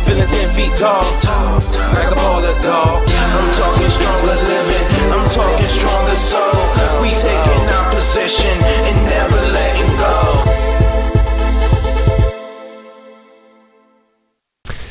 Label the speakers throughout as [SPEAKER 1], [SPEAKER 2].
[SPEAKER 1] feeling 10 feet tall, like a baller dog. I'm talking stronger living, I'm talking stronger soul. We taking our position and never letting go.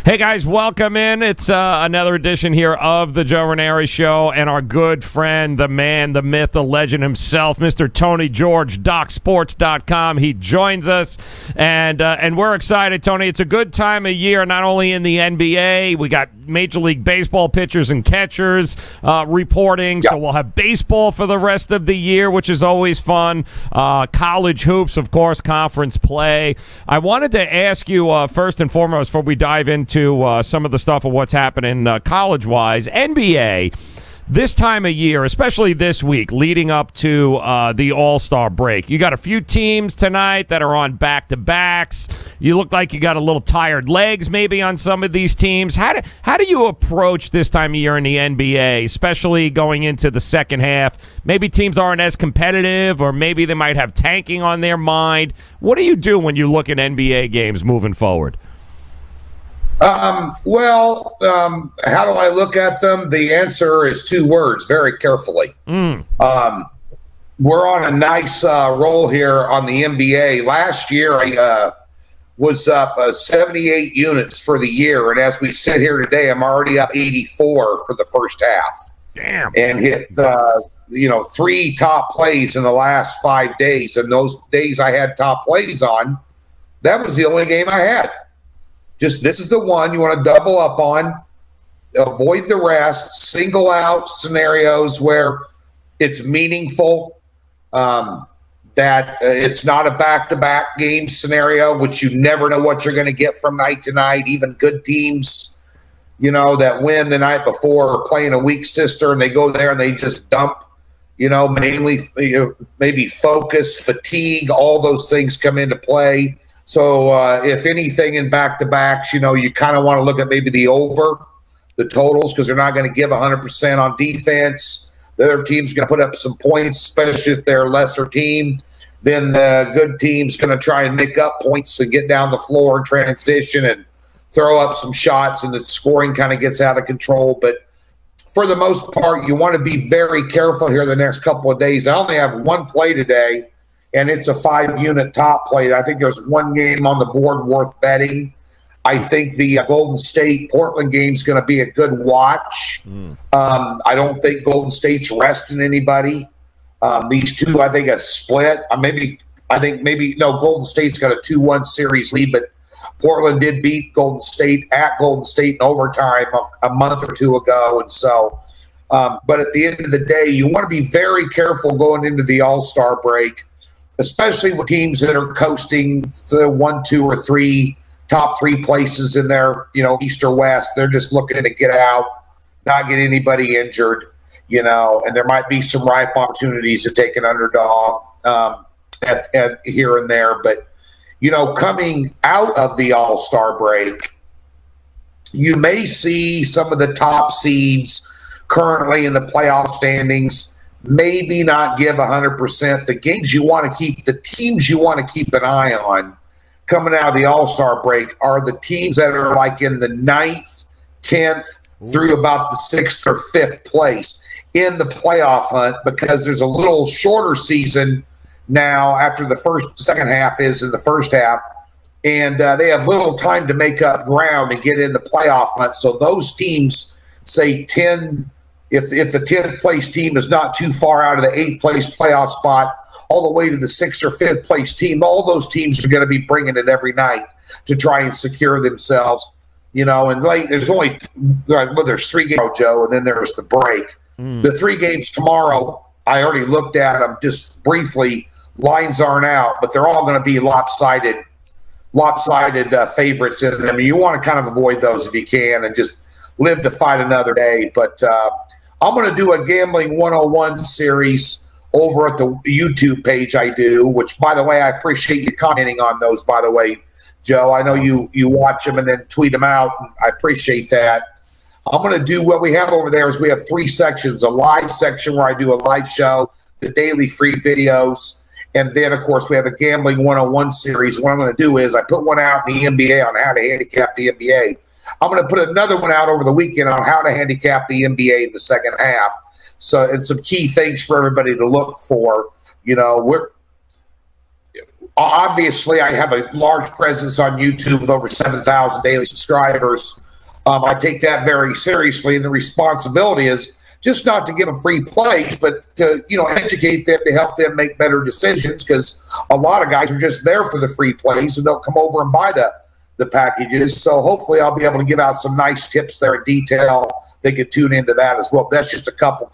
[SPEAKER 2] Hey guys, welcome in. It's another edition here of the Joe Ranieri Show, and our good friend, the man, the myth, the legend himself, Mr. Tony George, DocSports.com. He joins us, and we're excited, Tony. It's a good time of year, not only in the NBA. We got Major League Baseball pitchers and catchers reporting, so we'll have baseball for the rest of the year, which is always fun. College hoops, of course, conference play. I wanted to ask you first and foremost, before we dive into some of the stuff of what's happening college-wise, NBA, this time of year, especially this week, leading up to the All-Star break. You got a few teams tonight that are on back-to-backs. You look like you got a little tired legs maybe on some of these teams. How do you approach this time of year in the NBA, especially going into the second half? Maybe teams aren't as competitive, or maybe they might have tanking on their mind. What do you do when you look at NBA games moving forward?
[SPEAKER 3] How do I look at them? The answer is two words: very carefully. We're on a nice roll here on the NBA. Last year, I was up 78 units for the year, and as we sit here today, I'm already up 84 for the first half.
[SPEAKER 2] Damn!
[SPEAKER 3] And hit 3 top plays in the last 5 days, and those days I had top plays on, that was the only game I had. Just this is the one you want to double up on, avoid the rest, single out scenarios where it's meaningful, that it's not a back-to-back game scenario, which you never know what you're going to get from night to night. Even good teams, that win the night before are playing a weak sister, and they go there and they just dump, mainly maybe focus, fatigue, all those things come into play. So if anything in back-to-backs, you kind of want to look at maybe the over, the totals, because they're not going to give 100% on defense. The other team's going to put up some points, especially if they're a lesser team. Then the good team's going to try and make up points and get down the floor and transition and throw up some shots, and the scoring kind of gets out of control. But for the most part, you want to be very careful here the next couple of days. I only have one play today, and it's a 5-unit top play. I think there's one game on the board worth betting. I think the Golden State-Portland game is going to be a good watch. I don't think Golden State's resting anybody. These two, I think, have split. Golden State's got a 2-1 series lead, but Portland did beat Golden State at Golden State in overtime a month or two ago. And so, but at the end of the day, you want to be very careful going into the All-Star break, especially with teams that are coasting the 1, 2, or 3 top 3 places in their, East or West. They're just looking to get out, not get anybody injured, and there might be some ripe opportunities to take an underdog at here and there. But, coming out of the All-Star break, you may see some of the top seeds currently in the playoff standings maybe not give 100%. The games you want to keep, the teams you want to keep an eye on coming out of the All-Star break are the teams that are like in the 9th, 10th through about the 6th or 5th place in the playoff hunt, because there's a little shorter season now after the second half is in the first half, and they have little time to make up ground and get in the playoff hunt. So those teams, say 10, if the 10th place team is not too far out of the 8th place playoff spot, all the way to the 6th or 5th place team, all those teams are going to be bringing it every night to try and secure themselves. And late, there's only, there's 3 games, Joe, and then there's the break. The 3 games tomorrow, I already looked at them just briefly. Lines aren't out, but they're all going to be lopsided favorites in them. You want to kind of avoid those if you can and just live to fight another day. But I'm going to do a Gambling 101 series over at the YouTube page I do, which, by the way, I appreciate you commenting on those, by the way, Joe. I know you watch them and then tweet them out, and I appreciate that. I'm going to do what we have over there is we have 3 sections: a live section where I do a live show, the daily free videos, and then, of course, we have a Gambling 101 series. What I'm going to do is I put one out in the NBA on how to handicap the NBA. I'm going to put another one out over the weekend on how to handicap the NBA in the second half. So, and some key things for everybody to look for. Obviously, I have a large presence on YouTube with over 7,000 daily subscribers. I take that very seriously, and the responsibility is just not to give them free plays, but to educate them, to help them make better decisions, because a lot of guys are just there for the free plays and don't come over and buy the packages. So hopefully I'll be able to give out some nice tips there in detail. They could tune into that as well. But that's just a couple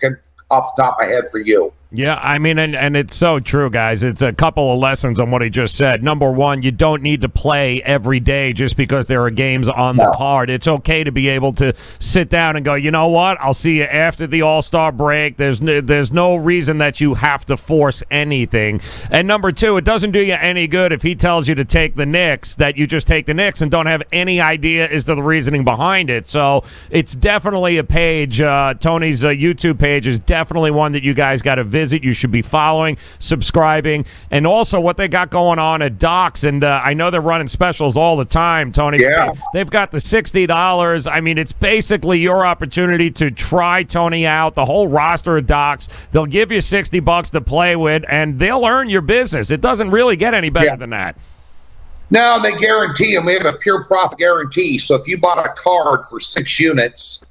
[SPEAKER 3] off the top of my head for you.
[SPEAKER 2] Yeah, I mean, and it's so true, guys. It's a couple of lessons on what he just said. Number one, you don't need to play every day just because there are games on the card. It's okay to be able to sit down and go, you know what, I'll see you after the All-Star break. There's no reason that you have to force anything. And number two, it doesn't do you any good if he tells you to take the Knicks, that you just take the Knicks and don't have any idea as to the reasoning behind it. So it's definitely a page. Tony's YouTube page is definitely one that you guys got to visit. You should be following, subscribing, and also what they got going on at Docs. And I know they're running specials all the time, Tony.
[SPEAKER 3] Yeah.
[SPEAKER 2] They've got the $60. I mean, it's basically your opportunity to try Tony out, the whole roster of Docs. They'll give you $60 to play with, and they'll earn your business. It doesn't really get any better than that.
[SPEAKER 3] No, they guarantee them. We have a pure profit guarantee. So if you bought a card for 6 units,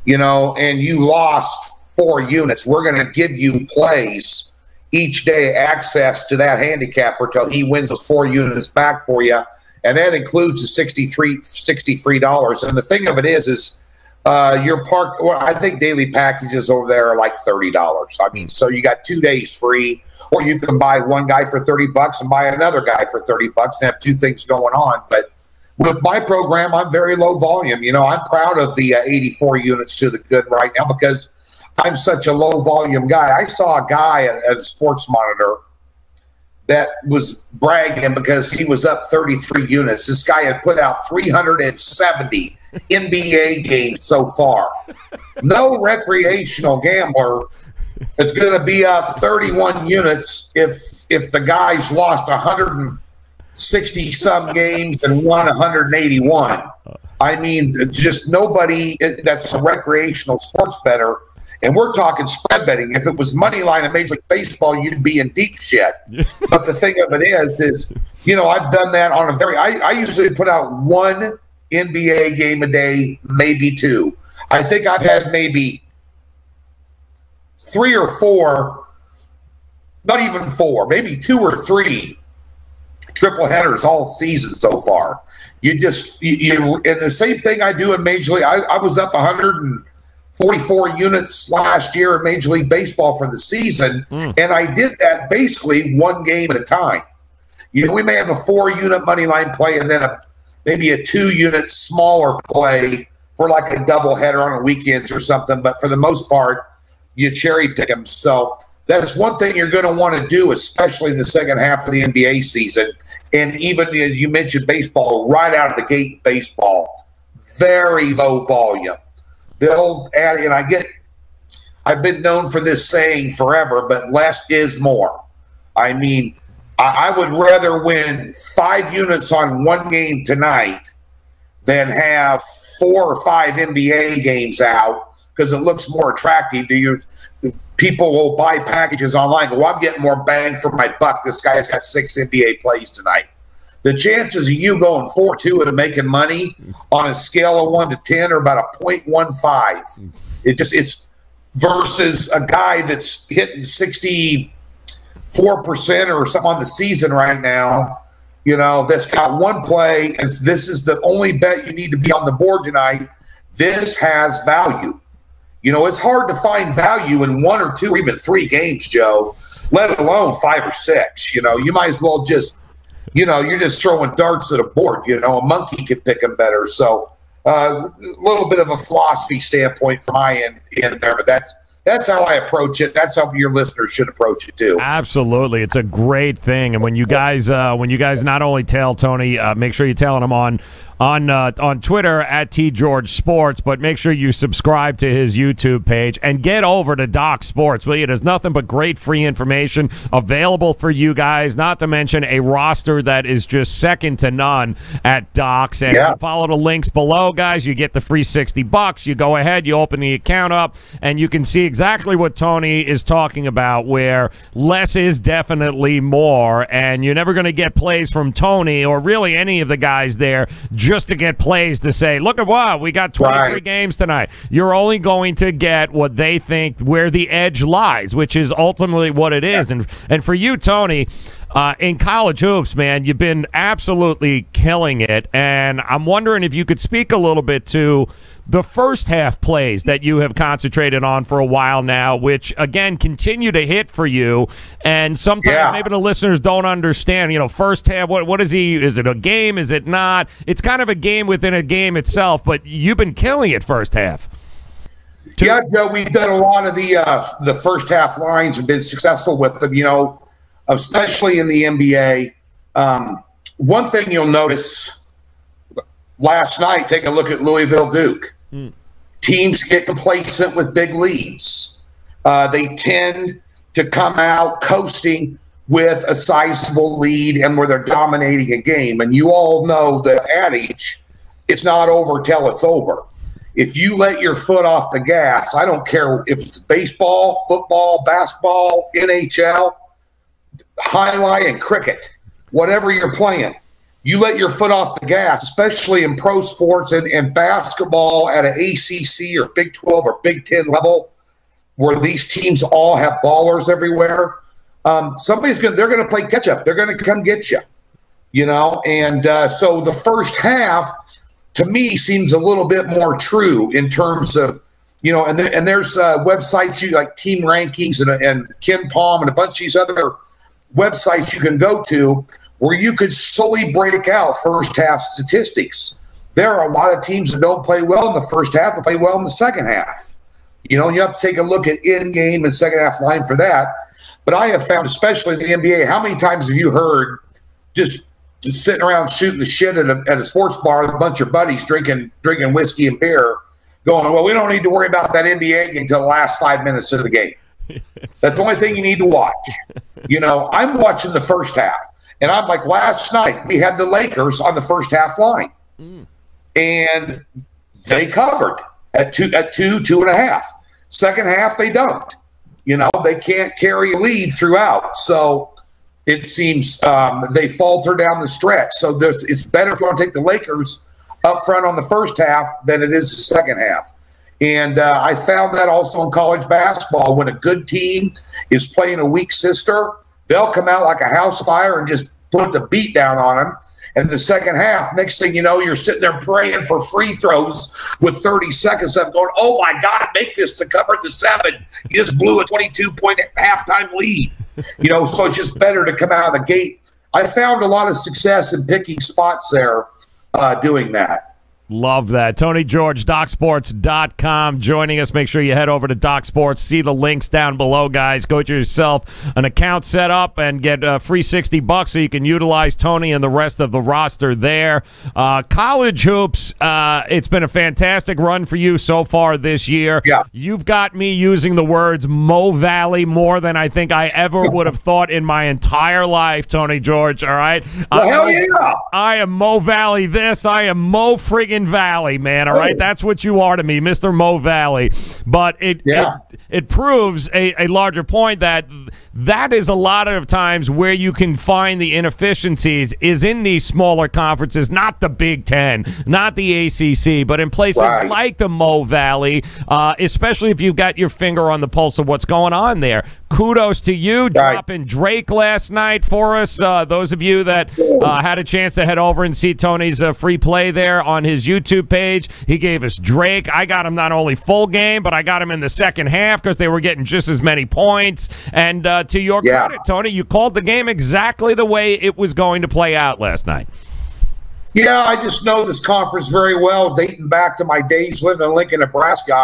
[SPEAKER 3] and you lost 4 units, we're going to give you plays each day, access to that handicapper till he wins those 4 units back for you, and that includes the $63. And the thing of it is your park. Well, I think daily packages over there are like $30. I mean, so you got 2 days free, or you can buy one guy for $30 and buy another guy for $30 and have 2 things going on. But with my program, I'm very low volume. I'm proud of the 84 units to the good right now because I'm such a low volume guy. I saw a guy at a sports monitor that was bragging because he was up 33 units. This guy had put out 370 NBA games so far. No recreational gambler is going to be up 31 units if the guy's lost 160 some games and won 181. I mean, just nobody that's a recreational sports bettor. And we're talking spread betting. If it was money line in Major League Baseball, you'd be in deep shit. But the thing of it is I've done that on a I usually put out 1 NBA game a day, maybe 2. I think I've had maybe 3 or 4, not even 4, maybe 2 or 3 triple headers all season so far. And the same thing I do in Major League. I was up 144 units last year in Major League Baseball for the season, and I did that basically 1 game at a time. We may have a 4-unit money line play and then maybe a 2-unit smaller play for like a doubleheader on the weekends or something, but for the most part, you cherry pick them. So that's one thing you're going to want to do, especially in the second half of the NBA season. And even you mentioned baseball, right out of the gate, baseball, very low volume. They'll add, and I've been known for this saying forever, but less is more. I mean, I would rather win 5 units on 1 game tonight than have 4 or 5 NBA games out because it looks more attractive to you. People will buy packages online. Well, I'm getting more bang for my buck. This guy's got 6 NBA plays tonight. The chances of you going 4-2 and making money on a scale of 1 to 10 are about a 0.15. It's versus a guy that's hitting 64% or something on the season right now, that's got 1 play, and this is the only bet you need to be on the board tonight. This has value. It's hard to find value in 1 or 2 or even 3 games, Joe, let alone 5 or 6. You might as well just you're just throwing darts at a board. A monkey could pick them better. So a little bit of a philosophy standpoint from my end there, but that's how I approach it. That's how your listeners should approach it too.
[SPEAKER 2] Absolutely, it's a great thing. And when you guys not only tell Tony, make sure you're telling him on on Twitter at TGeorgeSports, but make sure you subscribe to his YouTube page and get over to Doc Sports, will you? There's nothing but great free information available for you guys, not to mention a roster that is just second to none at Docs. And you follow the links below, guys. You get the free $60. You go ahead, you open the account up, and you can see exactly what Tony is talking about, where less is definitely more, and you're never going to get plays from Tony or really any of the guys there just to get plays to say, look at what, we got 23 games tonight. You're only going to get what they think where the edge lies, which is ultimately what it is. And for you, Tony, in college hoops, man, you've been absolutely killing it, and I'm wondering if you could speak a little bit to the first half plays that you have concentrated on for a while now, which, again, continue to hit for you. And sometimes maybe the listeners don't understand, first half, what is he? Is it a game? Is it not? It's kind of a game within a game itself, but you've been killing it first half.
[SPEAKER 3] Yeah, Joe, we've done a lot of the first half lines and been successful with them, especially in the NBA. One thing you'll notice last night, take a look at Louisville Duke. Teams get complacent with big leads. They tend to come out coasting with a sizable lead and where they're dominating a game. And you all know the adage, it's not over till it's over. If you let your foot off the gas, I don't care if it's baseball, football, basketball, NHL, highlight, and cricket, whatever you're playing, you let your foot off the gas, especially in pro sports and basketball at an ACC or Big 12 or Big 10 level, where these teams all have ballers everywhere. They're going to play catch up. They're going to come get you, And so the first half, to me, seems a little bit more true in terms of, and there's websites like Team Rankings and Ken Palm and a bunch of these other websites you can go to where you could solely break out first half statistics. There are a lot of teams that don't play well in the first half and play well in the second half. You have to take a look at in-game and second half line for that. But I have found, especially in the NBA, how many times have you heard just sitting around shooting the shit at a sports bar with a bunch of buddies drinking whiskey and beer, going, well, we don't need to worry about that NBA game until the last 5 minutes of the game. That's the only thing you need to watch. I'm watching the first half. And I'm like, last night we had the Lakers on the first half line, and they covered at 2.5. Second half they don't. They can't carry a lead throughout. So it seems they falter down the stretch. So it's better if you want to take the Lakers up front on the first half than it is the second half. And I found that also in college basketball. When a good team is playing a weak sister, they'll come out like a house fire and just put the beat down on them. And the second half, next thing you know, you're sitting there praying for free throws with 30 seconds left going, oh, my God, make this to cover the 7. You just blew a 22-point halftime lead. So it's just better to come out of the gate. I found a lot of success in picking spots there doing that.
[SPEAKER 2] Love that. Tony George, DocSports.com, joining us. Make sure you head over to Doc Sports. See the links down below, guys. Go get yourself an account set up and get a free $60 so you can utilize Tony and the rest of the roster there. College hoops, it's been a fantastic run for you so far this year.
[SPEAKER 3] Yeah.
[SPEAKER 2] You've got me using the words Mo Valley more than I think I ever would have thought in my entire life, Tony George, all right?
[SPEAKER 3] Well, hell yeah.
[SPEAKER 2] I am Mo Valley this. I am Mo friggin' Valley, man, all right? That's what you are to me, Mr. Mo Valley. But it proves a larger point that is a lot of times where you can find the inefficiencies is in these smaller conferences, not the Big Ten, not the ACC, but in places like the Mo Valley, especially if you've got your finger on the pulse of what's going on there. Kudos to you dropping Drake last night for us. Those of you that had a chance to head over and see Tony's free play there on his YouTube page, he gave us Drake. I got him not only full game, but I got him in the second half because they were getting just as many points. And to your credit, Tony, you called the game exactly the way it was going to play out last night.
[SPEAKER 3] Yeah, I just know this conference very well, dating back to my days living in Lincoln, Nebraska.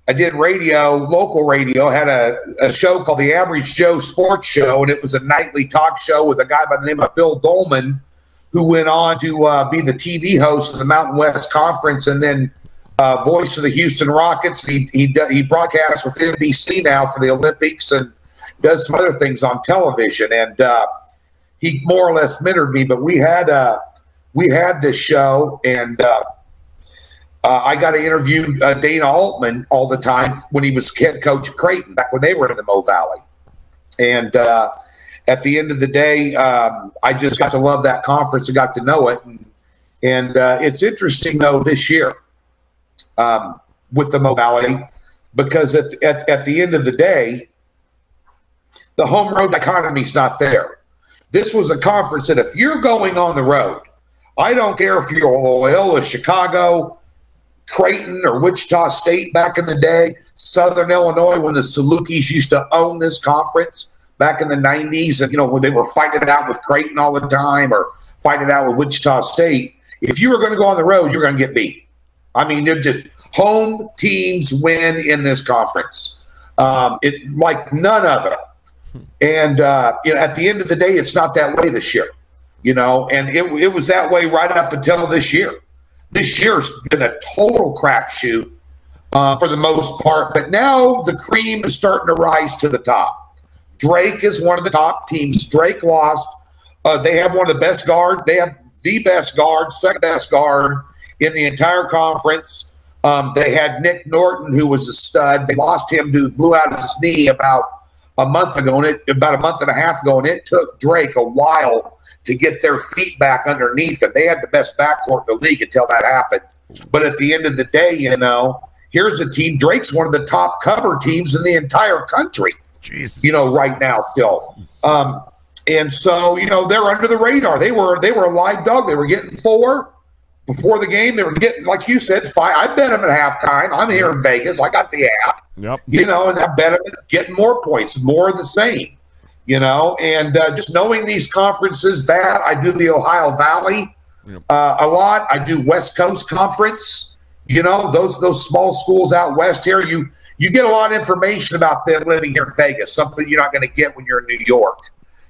[SPEAKER 3] I did radio, local radio, had a show called the Average Joe Sports Show, and it was a nightly talk show with a guy by the name of Bill Dolman, who went on to be the TV host of the Mountain West Conference and then voice of the Houston Rockets. He broadcasts with NBC now for the Olympics and does some other things on television. And he more or less mentored me. But we had this show, and I got to interview Dana Altman all the time when he was head coach of Creighton back when they were in the Mo Valley. And at the end of the day, I just got to love that conference and got to know it. And it's interesting, though, this year with the Mo Valley, because at the end of the day, the home road economy is not there. This was a conference that if you're going on the road, I don't care if you're Loyola, Chicago, Creighton, or Wichita State back in the day, Southern Illinois, when the Salukis used to own this conference back in the 90s, and when they were fighting it out with Creighton all the time or fighting it out with Wichita State, if you were going to go on the road, you're going to get beat. I mean, they're just home teams win in this conference, like none other. And at the end of the day, it's not that way this year, and it was that way right up until this year. This year's been a total crapshoot for the most part, but now the cream is starting to rise to the top. Drake is one of the top teams. Drake lost. They have one of the best guard. They have the best guard, second best guard in the entire conference. They had Nick Norton, who was a stud. They lost him to blew out his knee about a month ago, about a month and a half ago, and it took Drake a while to get their feet back underneath them. They had the best backcourt in the league until that happened. But at the end of the day, here's a team. Drake's one of the top cover teams in the entire country. Jeez. Right now still. And so, they're under the radar. They were a live dog. They were getting 4 before the game. They were getting, like you said, 5. I bet them at halftime. I'm here in Vegas. I got the app. Yep. And I bet them getting more points, more of the same. And just knowing these conferences, that I do the Ohio Valley a lot. I do West Coast Conference. Those small schools out west here. You get a lot of information about them living here in Vegas, something you're not going to get when you're in New York.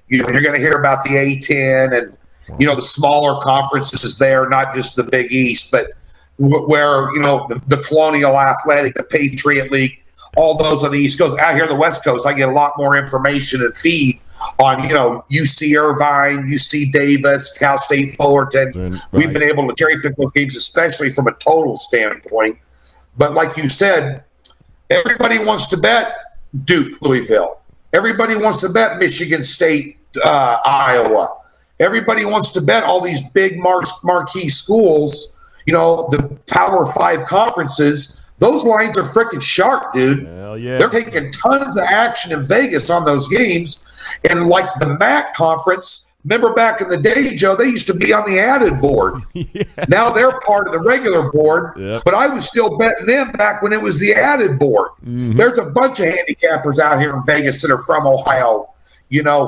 [SPEAKER 3] You're going to hear about the A-10 and the smaller conferences there, not just the Big East, but where the Colonial Athletic, the Patriot League, all those on the East Coast. Out here on the West Coast, I get a lot more information and feed on, UC Irvine, UC Davis, Cal State Fullerton. Right. We've been able to cherry pick those games, especially from a total standpoint. But like you said, everybody wants to bet Duke, Louisville. Everybody wants to bet Michigan State, Iowa. Everybody wants to bet all these big marquee schools, the Power 5 conferences. Those lines are freaking sharp, dude. Hell yeah. They're taking tons of action in Vegas on those games. And like the MAC conference, remember back in the day, Joe, they used to be on the added board. Yeah. Now they're part of the regular board, but I was still betting them back when it was the added board. Mm-hmm. There's a bunch of handicappers out here in Vegas that are from Ohio.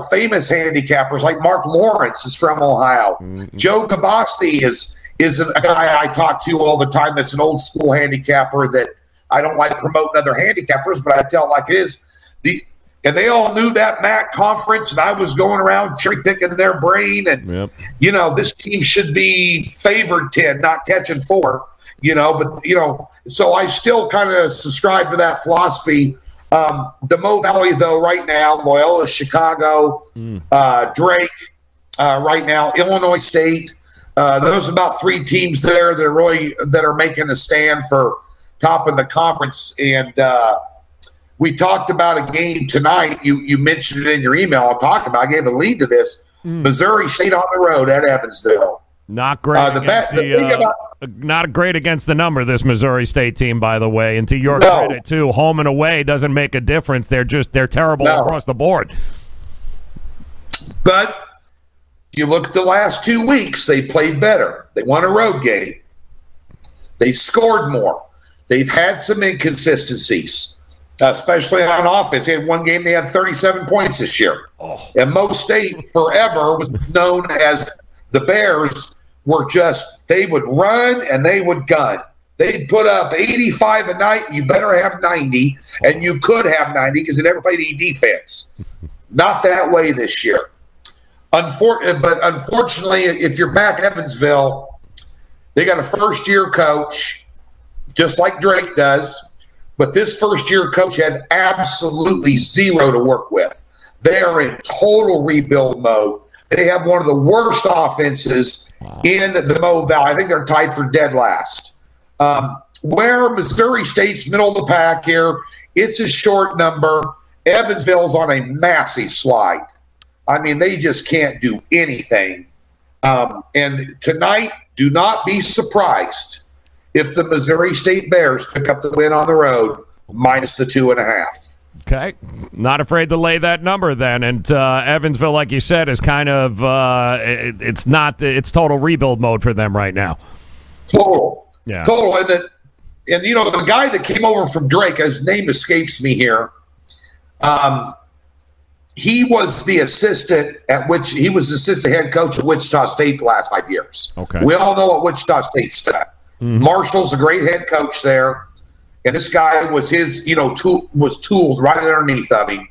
[SPEAKER 3] Famous handicappers like Mark Lawrence is from Ohio. Mm-hmm. Joe Gavassi is a guy I talk to all the time that's an old school handicapper that I don't like promoting other handicappers, but I tell it like it is. And they all knew that MAC conference, and I was going around cherry picking their brain. And, this team should be favored 10, not catching 4, But, so I still kind of subscribe to that philosophy. The Mo Valley, though, right now, Loyola, Chicago, Drake, right now, Illinois State. Those are about 3 teams there that are making a stand for top of the conference. And we talked about a game tonight. You mentioned it in your email. I'll talk about. I gave a lead to this. Missouri State on the road at Evansville.
[SPEAKER 2] Not great. Not great against the number. This Missouri State team, by the way. And to your credit too, home and away doesn't make a difference. They're terrible across the board.
[SPEAKER 3] But you look at the last 2 weeks, they played better. They won a road game. They scored more. They've had some inconsistencies, especially on offense. They had one game they had 37 points this year. And Mo State forever was known as the Bears were they would run and they would gun. They'd put up 85 a night. You better have 90, and you could have 90 because they never played any defense. Not that way this year. But unfortunately, if you're back Evansville, they got a first-year coach, just like Drake does. But this first-year coach had absolutely zero to work with. They are in total rebuild mode. They have one of the worst offenses in the Mo Valley. I think they're tied for dead last. Where Missouri State's middle of the pack here, it's a short number. Evansville's on a massive slide. I mean, they just can't do anything. And tonight, do not be surprised if the Missouri State Bears pick up the win on the road, minus the 2.5.
[SPEAKER 2] Okay. Not afraid to lay that number then. And Evansville, like you said, is kind of it's total rebuild mode for them right now.
[SPEAKER 3] Total.
[SPEAKER 2] Yeah.
[SPEAKER 3] Total. And you know, the guy that came over from Drake, his name escapes me here. He was the assistant head coach at Wichita State the last 5 years.
[SPEAKER 2] Okay.
[SPEAKER 3] We all know what Wichita State's done. Mm-hmm. Marshall's a great head coach there. And this guy was was tooled right underneath of him.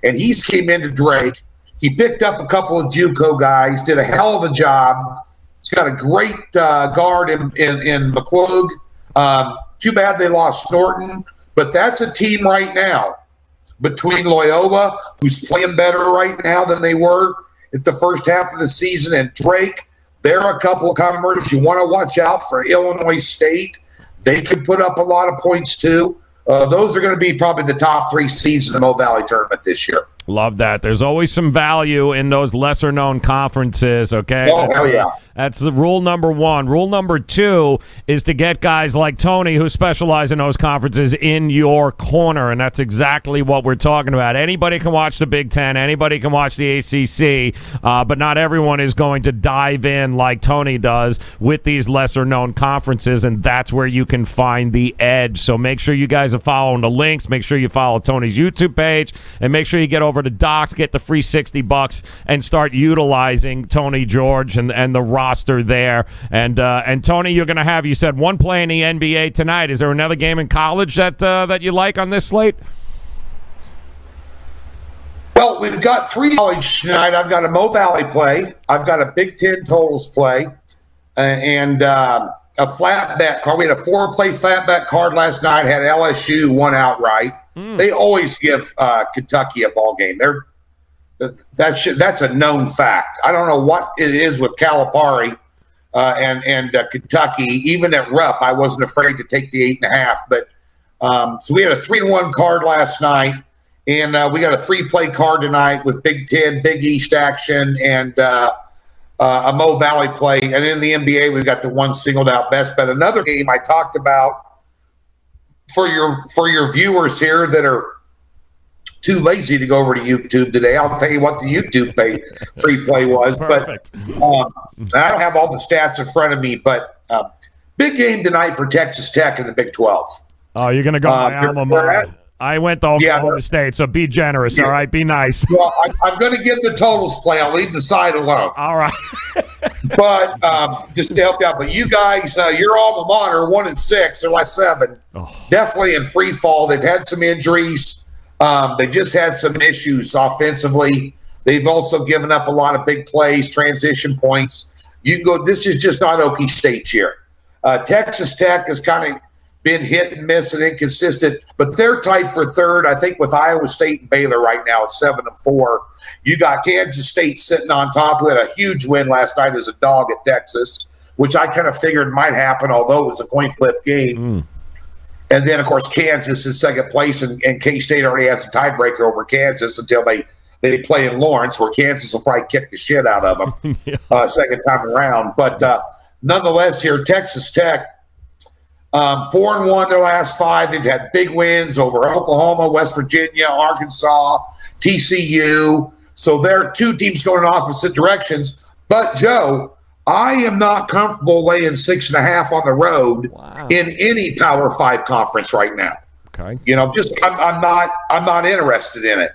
[SPEAKER 3] And he came into Drake. He picked up a couple of JUCO guys, did a hell of a job. He's got a great guard in McClug. Too bad they lost Norton. But that's a team right now between Loyola, who's playing better right now than they were at the first half of the season, and Drake. There are a couple of converters you want to watch out for. Illinois State. They can put up a lot of points, too. Those are going to be probably the top 3 seeds in the Mo Valley tournament this year.
[SPEAKER 2] Love that. There's always some value in those lesser-known conferences, okay?
[SPEAKER 3] Oh, hell yeah.
[SPEAKER 2] That's rule number 1. Rule number 2 is to get guys like Tony, who specialize in those conferences, in your corner, and that's exactly what we're talking about. Anybody can watch the Big Ten. Anybody can watch the ACC, but not everyone is going to dive in like Tony does with these lesser-known conferences, and that's where you can find the edge. So make sure you guys are following the links. Make sure you follow Tony's YouTube page, and make sure you get over to Docs, get the free $60, and start utilizing Tony George and the roster there. And Tony, you're going to have, you said, one play in the NBA tonight. Is there another game in college that you like on this slate?
[SPEAKER 3] Well, we've got 3 college tonight. I've got a Mo Valley play. I've got a Big Ten totals play, and a flat bet card. We had a 4-play flat bet card last night. Had LSU won outright. They always give Kentucky a ball game. That's a known fact. I don't know what it is with Calipari and Kentucky. Even at Rupp, I wasn't afraid to take the 8.5. But so we had a 3-1 card last night, and we got a 3-play card tonight with Big Ten, Big East action, and a Mo Valley play. And in the NBA, we've got the one singled out best bet. Another game I talked about for your viewers here that are too lazy to go over to YouTube today, I'll tell you what the YouTube free play was.
[SPEAKER 2] Perfect.
[SPEAKER 3] But I don't have all the stats in front of me, but big game tonight for Texas Tech in the Big 12.
[SPEAKER 2] Oh, you're going to go my alma mater. I went to Oklahoma State, so be generous, all right? Be nice.
[SPEAKER 3] Well, I'm going to get the totals play. I'll leave the side alone.
[SPEAKER 2] All right.
[SPEAKER 3] But just to help you out. But you guys, your alma mater, 1-6, they're like 7.
[SPEAKER 2] Oh.
[SPEAKER 3] Definitely in free fall. They've had some injuries. They just had some issues offensively. They've also given up a lot of big plays, transition points. You can go, this is just not Okie State's year. Texas Tech has kind of been hit and miss and inconsistent, but they're tied for 3rd, I think, with Iowa State and Baylor right now at 7-4. You got Kansas State sitting on top, who had a huge win last night as a dog at Texas, which I kind of figured might happen, although it was a coin flip game. And then, of course, Kansas is 2nd place, and K-State already has a tiebreaker over Kansas until they play in Lawrence, where Kansas will probably kick the shit out of them second time around. But nonetheless, here, Texas Tech, 4-1 their last 5. They've had big wins over Oklahoma, West Virginia, Arkansas, TCU. So they're 2 teams going in opposite directions. But, Joe, I am not comfortable laying 6.5 on the road in any Power 5 conference right now.
[SPEAKER 2] Okay.
[SPEAKER 3] You know, just I'm not interested in it.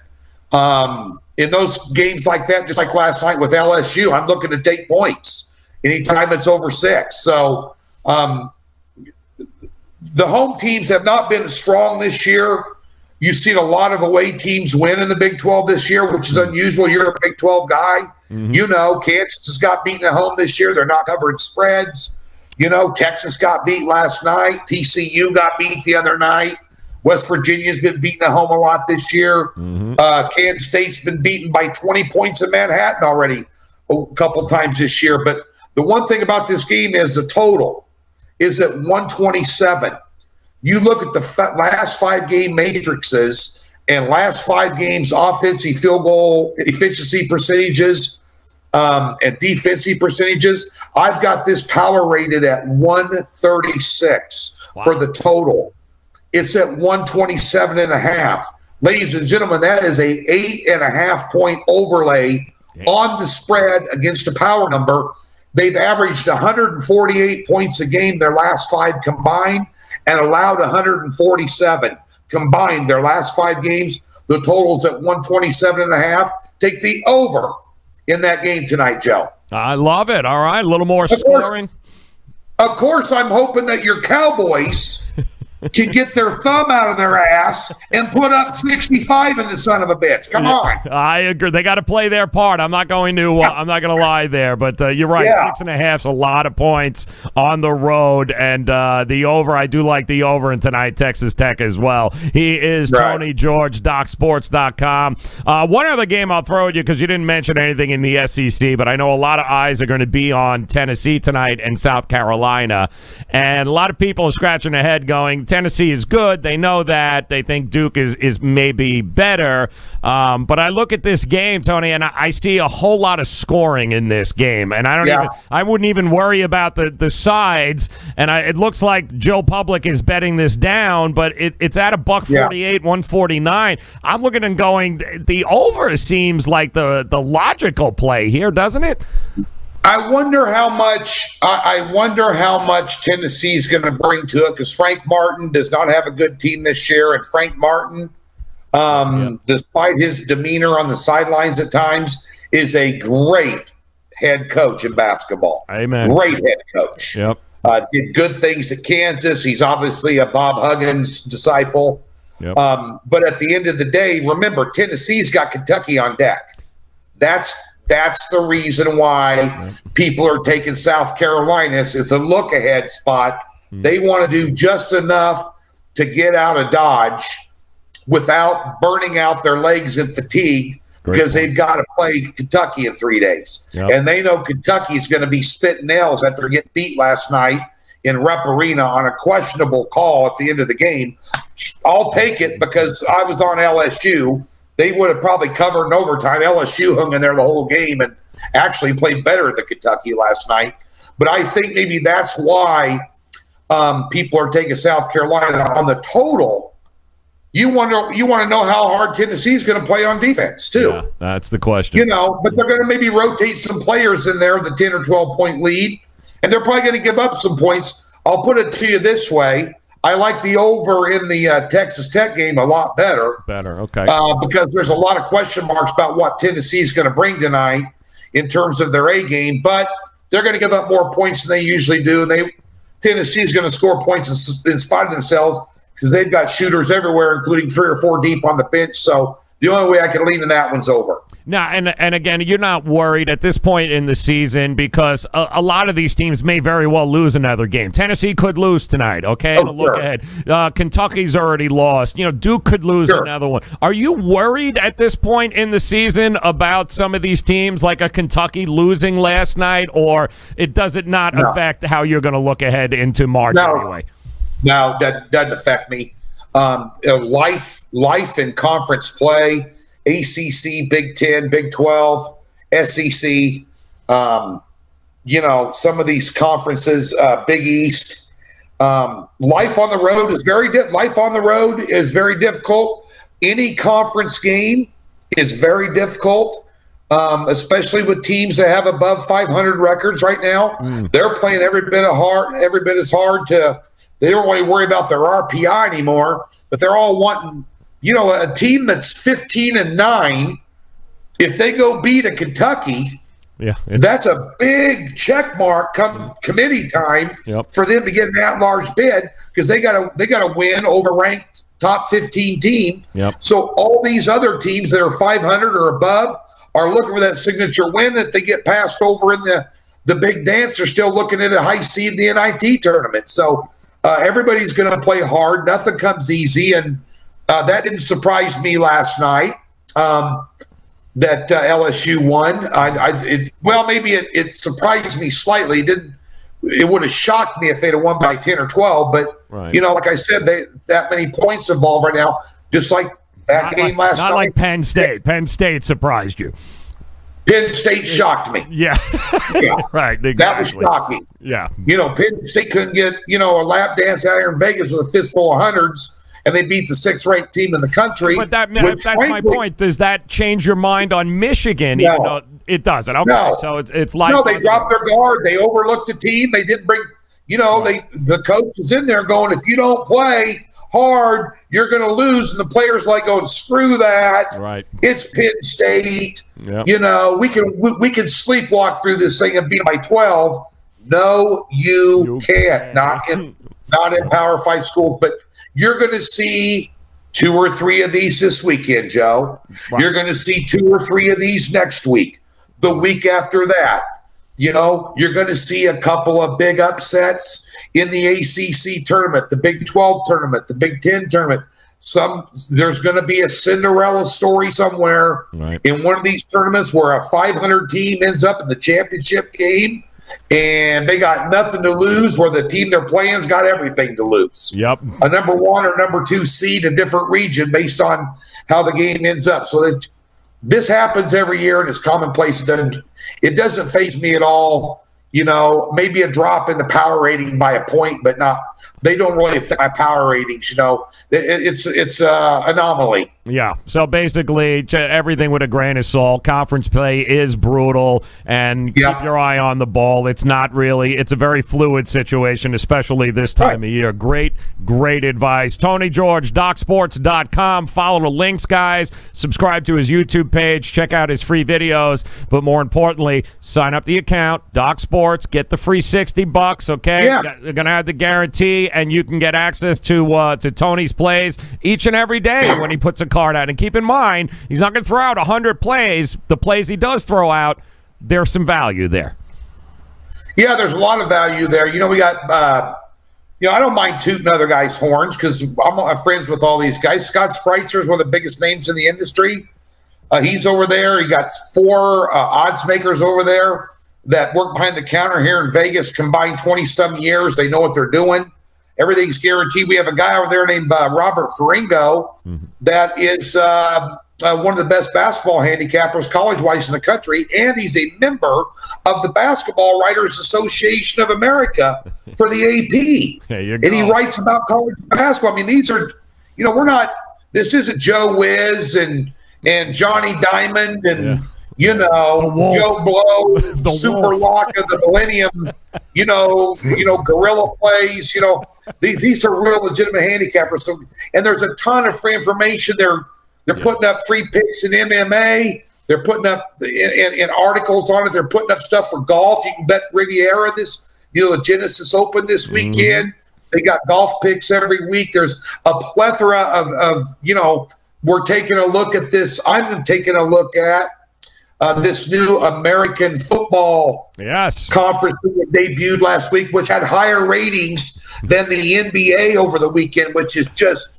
[SPEAKER 3] In those games like that, just like last night with LSU, I'm looking to take points anytime it's over 6. So the home teams have not been strong this year. You've seen a lot of away teams win in the Big 12 this year, which is unusual. You're a Big 12 guy. Kansas has got beaten at home this year. They're not covering spreads. Texas got beat last night. TCU got beat the other night. West Virginia's been beaten at home a lot this year. Kansas State's been beaten by 20 points in Manhattan already a couple times this year. But the one thing about this game is the total is at 127. You look at the last 5 game matrices and last 5 games offensive field goal efficiency percentages and defensive percentages. I've got this power rated at 136 for the total. It's at 127.5. Ladies and gentlemen, that is a 8.5 point overlay on the spread against a power number. They've averaged 148 points a game their last 5 combined and allowed 147 combined their last 5 games. The total's at 127.5. Take the over in that game tonight, Joe.
[SPEAKER 2] I love it. All right, a little more scoring.
[SPEAKER 3] Of course, I'm hoping that your Cowboys can get their thumb out of their ass and put up 65 in the son of a bitch. Come on.
[SPEAKER 2] I agree. They got to play their part. I'm not going to lie there, but you're right. 6.5's a lot of points on the road, and the over. I do like the over in tonight. Texas Tech as well. He is Tony George, DocSports.com. One other game I'll throw at you because you didn't mention anything in the SEC, but I know a lot of eyes are going to be on Tennessee tonight and South Carolina, and a lot of people are scratching their head going, Tennessee is good. They know that. They think Duke is maybe better. But I look at this game, Tony, and I see a whole lot of scoring in this game. And I wouldn't even worry about the sides. And it looks like Joe Public is betting this down, but it's at $148, 149. I'm looking and going, the over seems like the logical play here, doesn't it?
[SPEAKER 3] I wonder how much Tennessee's going to bring to it because Frank Martin does not have a good team this year, and Frank Martin, despite his demeanor on the sidelines at times, is a great head coach in basketball.
[SPEAKER 2] Amen.
[SPEAKER 3] Great head coach.
[SPEAKER 2] Yep.
[SPEAKER 3] Did good things at Kansas. He's obviously a Bob Huggins disciple.
[SPEAKER 2] Yep.
[SPEAKER 3] But at the end of the day, remember, Tennessee's got Kentucky on deck. That's the reason why people are taking South Carolina. It's a look-ahead spot. They want to do just enough to get out of Dodge without burning out their legs in fatigue because they've got to play Kentucky in 3 days. Yep. And they know Kentucky's going to be spitting nails after getting beat last night in Rep Arena on a questionable call at the end of the game. I'll take it because I was on LSU. They would have probably covered in overtime. LSU hung in there the whole game and actually played better than Kentucky last night. But I think maybe that's why people are taking South Carolina on the total. You want to know how hard Tennessee's going to play on defense too.
[SPEAKER 2] Yeah, that's the question.
[SPEAKER 3] But they're going to maybe rotate some players in there, the 10 or 12 point lead, and they're probably going to give up some points. I'll put it to you this way. I like the over in the Texas Tech game a lot better.
[SPEAKER 2] Okay.
[SPEAKER 3] Because there's a lot of question marks about what Tennessee's going to bring tonight in terms of their A game, but they're going to give up more points than they usually do. And Tennessee's going to score points in spite of themselves because they've got shooters everywhere, including 3 or 4 deep on the bench. So the only way I can lean in that one's over.
[SPEAKER 2] Now, and again, you're not worried at this point in the season because a lot of these teams may very well lose another game. Tennessee could lose tonight, okay? Look ahead. Kentucky's already lost. Duke could lose another one. Are you worried at this point in the season about some of these teams like a Kentucky losing last night, or does it not affect how you're going to look ahead into March anyway?
[SPEAKER 3] No, that doesn't affect me. Life in conference play, ACC, Big 10, Big 12, SEC, some of these conferences, Big East. Life on the road is very difficult. Any conference game is very difficult, especially with teams that have above 500 records right now. They're playing every bit as hard to. They don't really worry about their RPI anymore, but they're all wanting, a team that's 15-9. If they go beat a Kentucky, that's a big check mark come committee time for them to get an at-large bid because they got to win over ranked top 15 team. So all these other teams that are 500 or above are looking for that signature win. If they get passed over in the big dance, they're still looking at a high seed in the NIT tournament. So everybody's going to play hard. Nothing comes easy, and that didn't surprise me last night. That LSU won. Maybe it surprised me slightly. It would have shocked me if they'd have won by 10 or 12. But like I said, that many points involved right now. Just like that game last night.
[SPEAKER 2] Not like Penn State. Penn State surprised you.
[SPEAKER 3] Penn State shocked me.
[SPEAKER 2] Yeah. Right. Exactly.
[SPEAKER 3] That was shocking.
[SPEAKER 2] Yeah.
[SPEAKER 3] Penn State couldn't get, a lap dance out here in Vegas with a fistful of hundreds, and they beat the 6th-ranked team in the country.
[SPEAKER 2] But that's my point. Does that change your mind on Michigan?
[SPEAKER 3] No.
[SPEAKER 2] Even though it doesn't. Okay.
[SPEAKER 3] No.
[SPEAKER 2] So it's like.
[SPEAKER 3] No, they dropped their guard. They overlooked the team. They didn't bring, the coach is in there going, if you don't play hard, you're going to lose. And the players going, screw that.
[SPEAKER 2] Right.
[SPEAKER 3] It's Penn State.
[SPEAKER 2] Yep.
[SPEAKER 3] We can sleepwalk through this thing and beat by 12. No, you can't. Not in Power 5 schools, but you're going to see 2 or 3 of these this weekend, Joe. Right. You're going to see 2 or 3 of these next week. The week after that, you're going to see a couple of big upsets in the ACC tournament, the Big 12 tournament, the Big 10 tournament. There's going to be a Cinderella story somewhere in one of these tournaments where a 500 team ends up in the championship game and they got nothing to lose, where the team they're playing's got everything to lose.
[SPEAKER 2] Yep.
[SPEAKER 3] A number 1 or number 2 seed in a different region based on how the game ends up. So this happens every year, and it's commonplace. It doesn't faze me at all. Maybe a drop in the power rating by a point, but they don't really affect my power ratings. It's anomaly.
[SPEAKER 2] Yeah. So basically, everything with a grain of salt. Conference play is brutal, and keep your eye on the ball. It's not really. It's a very fluid situation, especially this time of year. Great advice. Tony George, DocSports.com. Follow the links, guys. Subscribe to his YouTube page. Check out his free videos. But more importantly, sign up the account, Doc Sports. Get the free $60. Okay.
[SPEAKER 3] Yeah.
[SPEAKER 2] They're gonna have the guarantee, and you can get access to Tony's plays each and every day when he puts a card out. And keep in mind, he's not going to throw out 100 plays. The plays he does throw out, there's some value there.
[SPEAKER 3] Yeah, there's a lot of value there. We got, I don't mind tooting other guys' horns because I'm friends with all these guys. Scott Spreitzer is one of the biggest names in the industry. He's over there. He got 4 odds makers over there that work behind the counter here in Vegas, combined 20-some years. They know what they're doing. Everything's guaranteed. We have a guy over there named Robert Faringo that is one of the best basketball handicappers college-wise in the country, and he's a member of the Basketball Writers Association of America for the AP.
[SPEAKER 2] There you go.
[SPEAKER 3] And he writes about college basketball. I mean, these are, we're not – this isn't Joe Wiz and Johnny Diamond and – Joe Blow, Super Lock of the Millennium, Gorilla Plays, these are real legitimate handicappers. So, and there's a ton of free information. They're putting up free picks in MMA. They're putting up in articles on it. They're putting up stuff for golf. You can bet Riviera the Genesis Open this weekend. They got golf picks every week. There's a plethora of we're taking a look at this. I'm taking a look at this new American football conference that debuted last week, which had higher ratings than the NBA over the weekend, which is just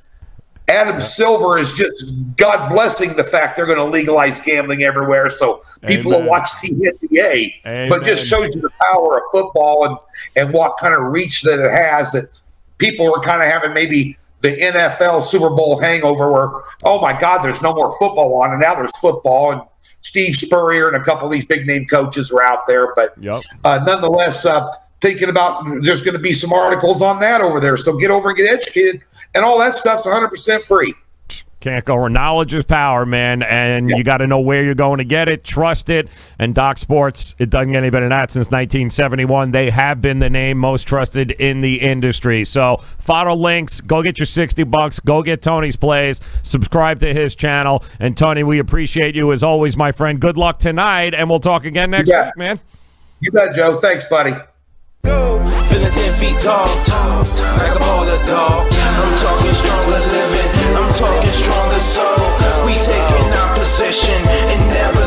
[SPEAKER 3] Adam Silver is just God blessing the fact they're going to legalize gambling everywhere, so people will watch the NBA.
[SPEAKER 2] Amen.
[SPEAKER 3] But just shows you the power of football and what kind of reach that it has, that people were kind of having maybe the NFL Super Bowl hangover where, oh, my God, there's no more football on, and now there's football, and Steve Spurrier and a couple of these big-name coaches were out there. But nonetheless, thinking about there's going to be some articles on that over there. So get over and get educated, and all that stuff's 100% free.
[SPEAKER 2] Can't go where knowledge is power, man, and you got to know where you're going to get it. Trust it. And Doc Sports, it doesn't get any better than that. Since 1971, they have been the name most trusted in the industry. So follow links. Go get your $60. Go get Tony's plays. Subscribe to his channel. And, Tony, we appreciate you as always, my friend. Good luck tonight, and we'll talk again next week, man.
[SPEAKER 3] You bet, Joe. Thanks, buddy.
[SPEAKER 1] Go, feeling 10 feet tall, like a baller dog. I'm talking stronger living, I'm talking stronger soul. We taking our position and never